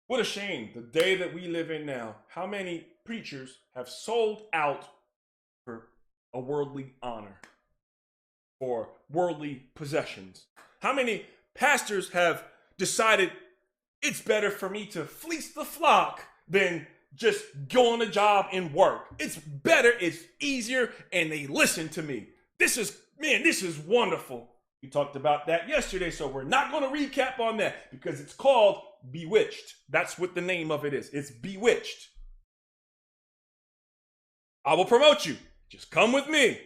What a shame, the day that we live in now. How many preachers have sold out for a worldly honor, for worldly possessions? How many pastors have decided it's better for me to fleece the flock than just go on a job and work? It's better, it's easier, and they listen to me. This is wonderful. We talked about that yesterday, so we're not going to recap on that because it's called Bewitched. That's what the name of it is. It's Bewitched. I will promote you. Just come with me.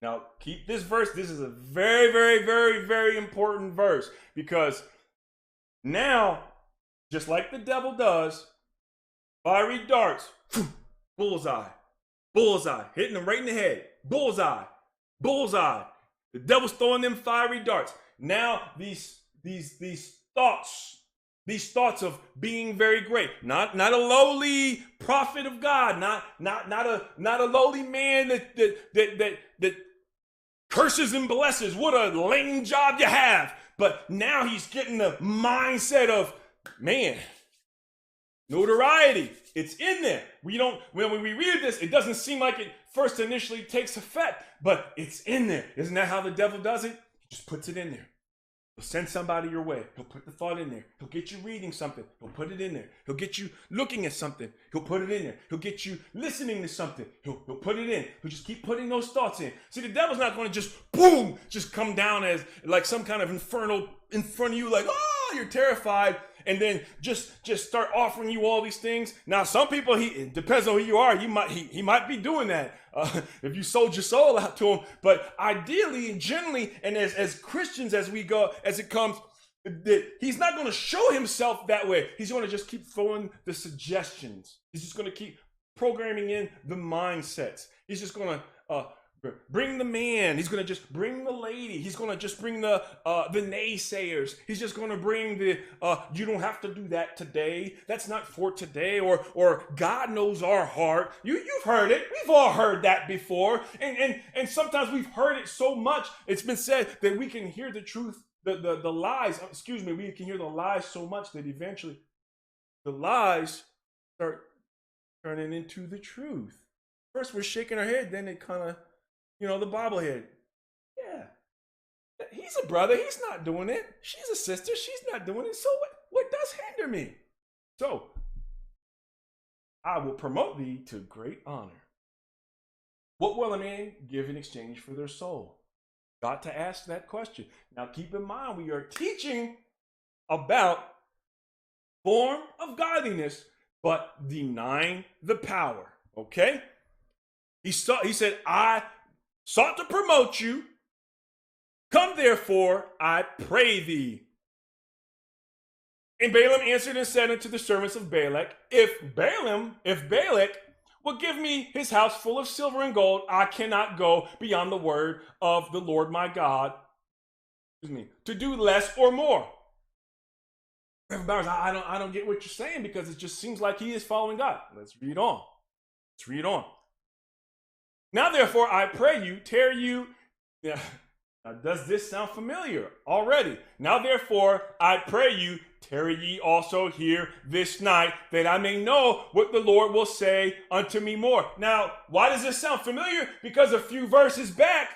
Now, keep this verse. This is a very, very, very, very important verse because now, just like the devil does, fiery darts, bullseye, bullseye, hitting them right in the head, bullseye, bullseye. The devil's throwing them fiery darts. Now, these thoughts of being very great, not a lowly prophet of God, not a lowly man that curses and blesses. What a lame job you have. But now he's getting the mindset of, man, notoriety. It's in there. When we read this, it doesn't seem like it first initially takes effect, but it's in there. Isn't that how the devil does it? He just puts it in there. He'll send somebody your way. He'll put the thought in there. He'll get you reading something. He'll put it in there. He'll get you looking at something. He'll put it in there. He'll get you listening to something. He'll put it in. He'll just keep putting those thoughts in. See, the devil's not going to just, boom, just come down as like some kind of inferno in front of you, like, oh, you're terrified, and then just start offering you all these things. Now, some people, it depends on who you are. He might be doing that if you sold your soul out to him. But ideally and generally, and as Christians, as we go, as it comes, he's not going to show himself that way. He's going to just keep throwing the suggestions. He's just going to keep programming in the mindsets. He's just going to bring the man. He's going to just bring the lady. He's going to just bring the naysayers. He's just going to bring the you don't have to do that today. That's not for today. Or God knows our heart. You've heard it. We've all heard that before. And sometimes we've heard it so much. It's been said that we can hear the truth, the lies. Excuse me. We can hear the lies so much that eventually the lies start turning into the truth. First, we're shaking our head. Then it kind of, the bobblehead. Yeah, he's a brother. He's not doing it. She's a sister. She's not doing it. So what does hinder me? So I will promote thee to great honor. What will a man give in exchange for their soul? Got to ask that question. Now keep in mind, we are teaching about form of godliness, but denying the power. Okay? He said, I sought to promote you. Come therefore, I pray thee. And Balaam answered and said unto the servants of Balak, if Balak will give me his house full of silver and gold, I cannot go beyond the word of the Lord my God, to do less or more. Reverend Bowers, I don't get what you're saying because it just seems like he is following God. Let's read on. Now, therefore, I pray you, tear you. Yeah. Now, does this sound familiar already? Now, therefore, I pray you, tarry ye also here this night, that I may know what the Lord will say unto me more. Now, why does this sound familiar? Because a few verses back,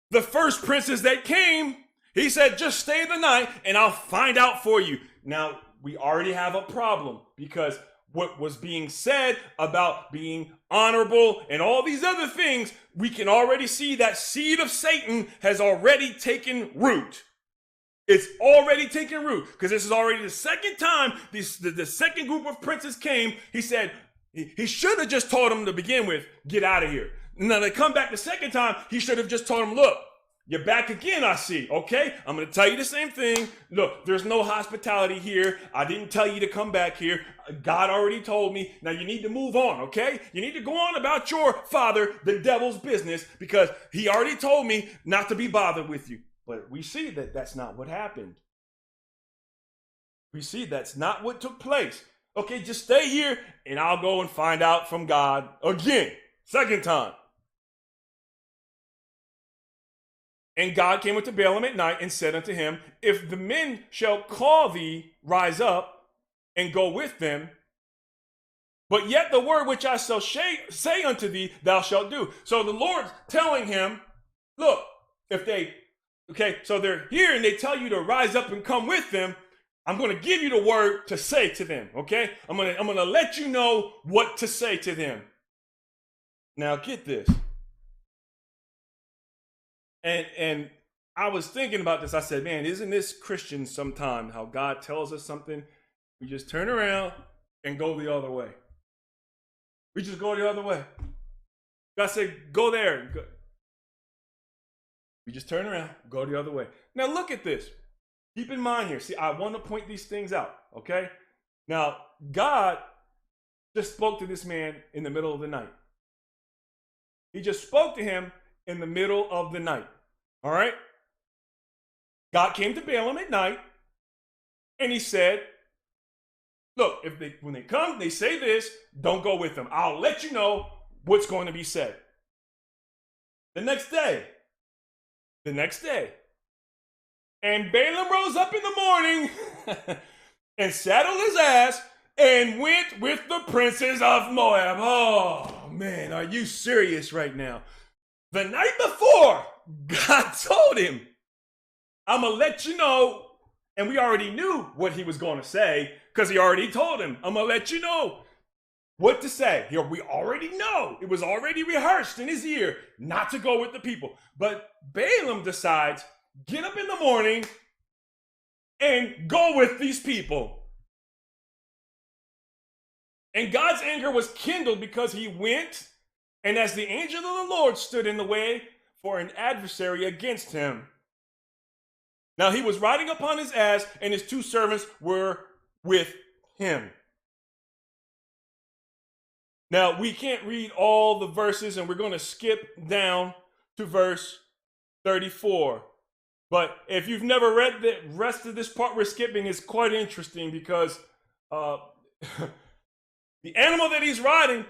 the first princess that came, he said, just stay the night and I'll find out for you. Now, we already have a problem because what was being said about being honorable and all these other things, we can already see that seed of Satan has already taken root. It's already taken root because this is already the second time the second group of princes came. He said he should have just told them to begin with, get out of here. Now they come back the second time, he should have just told them, look, you're back again, I see. Okay, I'm going to tell you the same thing. Look, there's no hospitality here. I didn't tell you to come back here. God already told me. Now you need to move on, okay? You need to go on about your father, the devil's business, because he already told me not to be bothered with you. But we see that that's not what happened. We see that's not what took place. Okay, just stay here and I'll go and find out from God again. Second time. And God came unto Balaam at night and said unto him, if the men shall call thee, rise up, and go with them. But yet the word which I shall say unto thee, thou shalt do. So the Lord's telling him, look, if they, okay, so they're here and they tell you to rise up and come with them, I'm going to give you the word to say to them, okay? I'm going to let you know what to say to them. Now get this. And I was thinking about this. I said, man, isn't this Christian sometime how God tells us something? We just turn around and go the other way. We just go the other way. God said, go there. We just turn around, go the other way. Now look at this. Keep in mind here. See, I want to point these things out, okay? Now, God just spoke to this man in the middle of the night. He just spoke to him in the middle of the night. All right? God came to Balaam at night, and he said, look, when they come, they say this, don't go with them. I'll let you know what's going to be said. The next day, and Balaam rose up in the morning and saddled his ass and went with the princes of Moab. Oh, man, are you serious right now? The night before, God told him, I'm going to let you know, and we already knew what he was going to say because he already told him, I'm going to let you know what to say. Here, we already know. It was already rehearsed in his ear not to go with the people. But Balaam decides, get up in the morning and go with these people. And God's anger was kindled because he went, and as the angel of the Lord stood in the way for an adversary against him. Now he was riding upon his ass, and his 2 servants were with him. Now we can't read all the verses, and we're going to skip down to verse 34. But if you've never read the rest of this part we're skipping, it's quite interesting because the animal that he's riding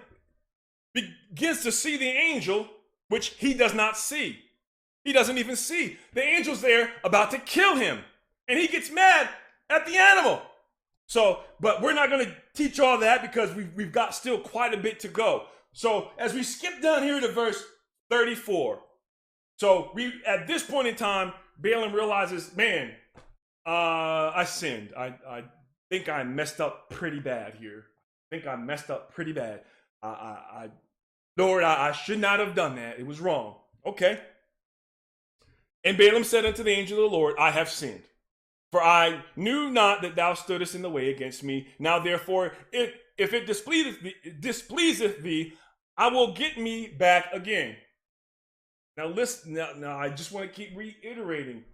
begins to see the angel, which he does not see. He doesn't even see. The angel's there about to kill him. And he gets mad at the animal. So, but we're not going to teach all that because we've got still quite a bit to go. So as we skip down here to verse 34. So at this point in time, Balaam realizes, man, I sinned. I think I messed up pretty bad here. Lord, I should not have done that. It was wrong. Okay. And Balaam said unto the angel of the Lord, I have sinned, for I knew not that thou stoodest in the way against me. Now therefore, if it displeaseth thee, I will get me back again. Now listen, now I just want to keep reiterating.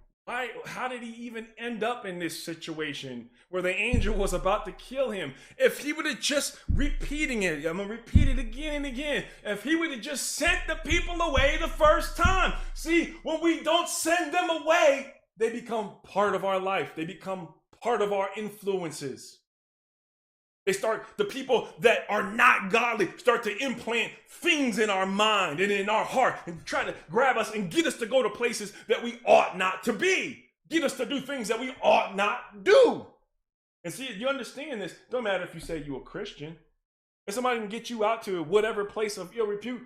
How did he even end up in this situation where the angel was about to kill him? If he would have just repeating it, I'm going to repeat it again and again. If he would have just sent the people away the first time. See, when we don't send them away, they become part of our life. They become part of our influences. The people that are not godly start to implant things in our mind and in our heart and try to grab us and get us to go to places that we ought not to be. Get us to do things that we ought not do. And see, you understand this. Don't matter if you say you're a Christian. If somebody can get you out to whatever place of ill repute,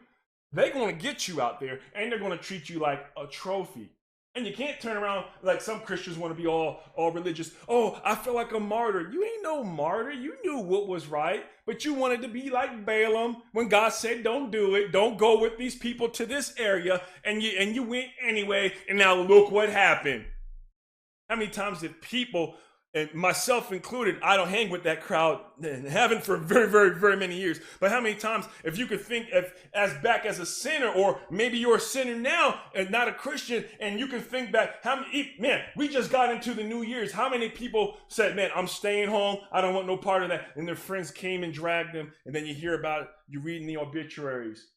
they're going to get you out there and they're going to treat you like a trophy. And you can't turn around like some Christians want to be all religious. Oh, I feel like a martyr. You ain't no martyr. You knew what was right, but you wanted to be like Balaam when God said, don't do it. Don't go with these people to this area. And you went anyway. And now look what happened. How many times did people, and myself included, I don't hang with that crowd and haven't for very, very, very many years. But how many times, if you could think as back as a sinner, or maybe you're a sinner now and not a Christian, and you can think back, we just got into the New Year's. How many people said, man, I'm staying home. I don't want no part of that. And their friends came and dragged them. And then you hear about it. You read in the obituaries.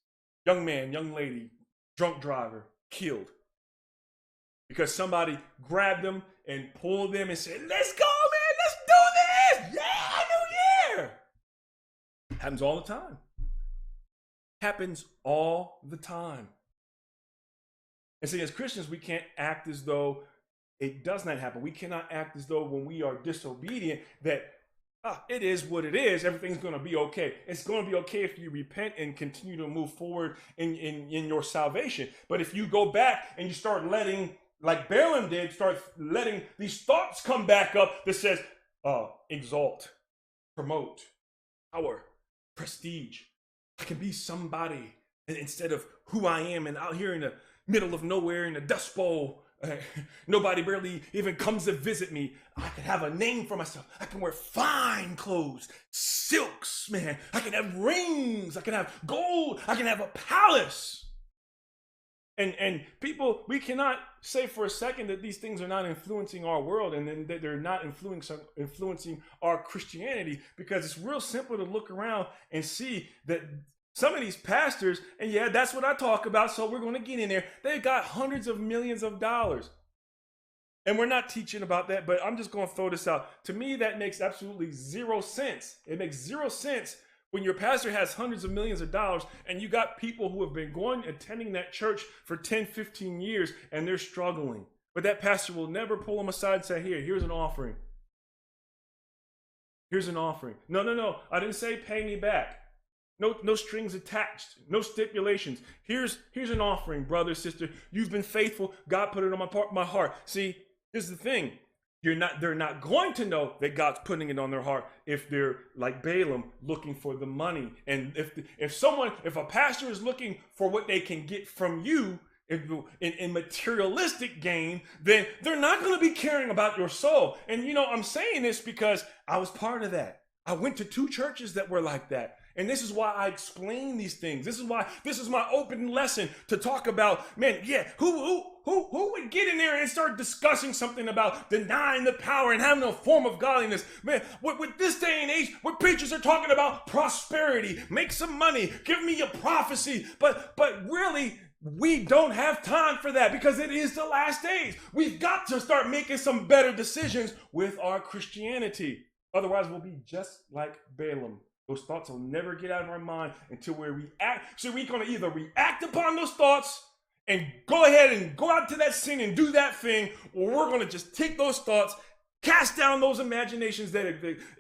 Young man, young lady, drunk driver, killed. Because somebody grabbed them and pulled them and said, let's go, man, let's do this. Yeah, New Year. Happens all the time. Happens all the time. And see, as Christians, we can't act as though it does not happen. We cannot act as though when we are disobedient that It is what it is. Everything's going to be okay. It's going to be okay if you repent and continue to move forward in your salvation. But if you go back and you start letting, like Balaam did, start letting these thoughts come back up that says, exalt, promote, power, prestige. I can be somebody instead of who I am, and out here in the middle of nowhere in the Dust Bowl, nobody barely even comes to visit me. I can have a name for myself. I can wear fine clothes, silks, man. I can have rings. I can have gold. I can have a palace. And people, we cannot say for a second that these things are not influencing our world and then that they're not influencing our Christianity, because it's real simple to look around and see that some of these pastors, and yeah, that's what I talk about, so we're going to get in there. They've got hundreds of millions of dollars. And we're not teaching about that, but I'm just going to throw this out. To me, that makes absolutely zero sense. It makes zero sense when your pastor has hundreds of millions of dollars and you got people who have been attending that church for 10, 15 years, and they're struggling. But that pastor will never pull them aside and say, here's an offering. Here's an offering. No. I didn't say pay me back. No strings attached, no stipulations. Here's an offering, brother, sister. You've been faithful. God put it on my heart. See, here's the thing. They're not going to know that God's putting it on their heart if they're like Balaam looking for the money. And if a pastor is looking for what they can get from you in materialistic gain, then they're not going to be caring about your soul. And I'm saying this because I was part of that. I went to 2 churches that were like that. And this is why I explain these things. This is my open lesson to talk about, man, yeah, who would get in there and start discussing something about denying the power and having a form of godliness? Man, with this day and age, where preachers are talking about prosperity, make some money, give me a prophecy. But really, we don't have time for that, because it is the last days. We've got to start making some better decisions with our Christianity. Otherwise, we'll be just like Balaam. Those thoughts will never get out of our mind until we react. So we're going to either react upon those thoughts and go ahead and go out to that sin and do that thing, or we're going to just take those thoughts, cast down those imaginations that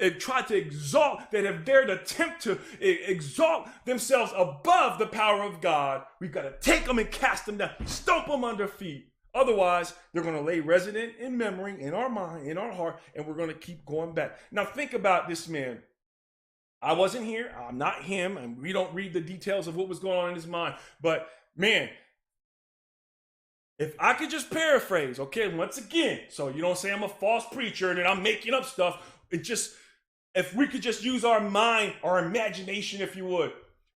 have tried to exalt, that have dared attempt to exalt themselves above the power of God. We've got to take them and cast them down, stomp them under feet. Otherwise, they're going to lay resident in memory, in our mind, in our heart, and we're going to keep going back. Now think about this man. I wasn't here. I'm not him. And we don't read the details of what was going on in his mind. But man, if I could just paraphrase, okay, once again, so you don't say I'm a false preacher and I'm making up stuff. If we could just use our mind, our imagination, if you would,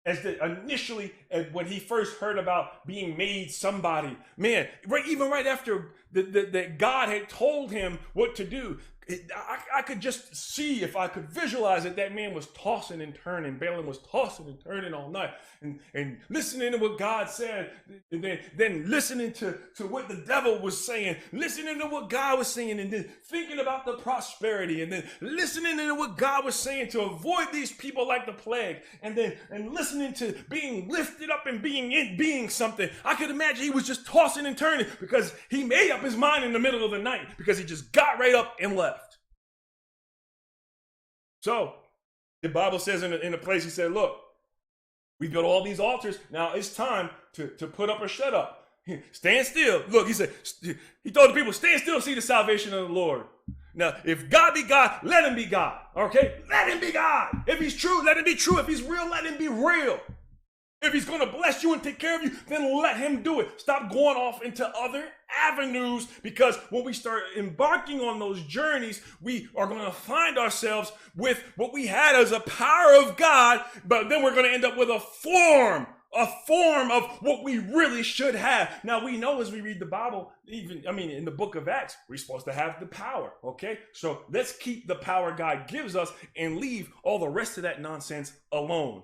initially, when he first heard about being made somebody, man, even right after that God had told him what to do, I could just see, if I could visualize it, that man was tossing and turning. Balaam was tossing and turning all night and listening to what God said, and then listening to what the devil was saying, listening to what God was saying, and then thinking about the prosperity, and then listening to what God was saying to avoid these people like the plague, and listening to being lifted up and being something. I could imagine he was just tossing and turning because he made up his mind in the middle of the night, because he just got right up and left. So the Bible says in a place, he said, look, we built all these altars. Now it's time to put up or shut up. Stand still. Look, he told the people, stand still, see the salvation of the Lord. Now, if God be God, let him be God. Okay? Let him be God. If he's true, let him be true. If he's real, let him be real. If he's going to bless you and take care of you, then let him do it. Stop going off into other avenues, because when we start embarking on those journeys, we are going to find ourselves with what we had as a power of God, but then we're going to end up with a form of what we really should have. Now, we know as we read the Bible, in the book of Acts, we're supposed to have the power, okay? So let's keep the power God gives us and leave all the rest of that nonsense alone.